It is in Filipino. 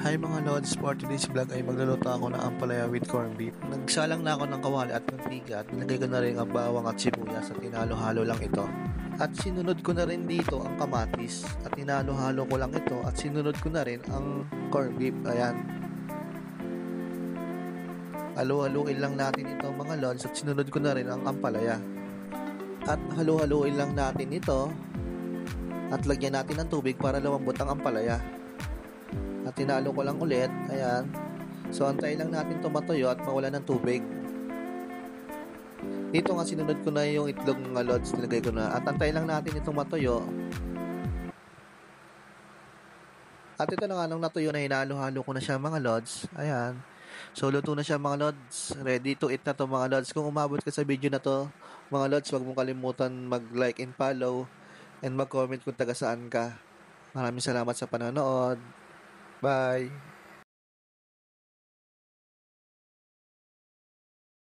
Hi mga Lods, for today's vlog ay magluluto ako ng ampalaya with corned beef. Nagsalang na ako ng kawali at mantika at nilagay ko na rin ang bawang at sibuyas at tinalo-halo lang ito. At sinunod ko na rin dito ang kamatis at tinalo-halo ko lang ito at sinunod ko na rin ang corned beef. Ayan. Halo-haluin lang natin ito mga Lods at sinunod ko na rin ang ampalaya. At halo-haluin lang natin ito at lagyan natin ng tubig para lumambot ang ampalaya. At tinalo ko lang ulit, ayan. So antayin lang natin ito matuyo at mawala ng tubig. Dito nga sinunod ko na yung itlog ng Lods, nilagay ko na. At antayin lang natin itong matuyo. At ito na nga nung natuyo na, hinalo-halo ko na siya mga Lods. Ayan. So luto na siya mga Lods. Ready to eat na to mga Lods. Kung umabot ka sa video na to mga Lods, huwag mong kalimutan mag-like and follow and mag-comment kung taga saan ka. Maraming salamat sa panonood. Bye!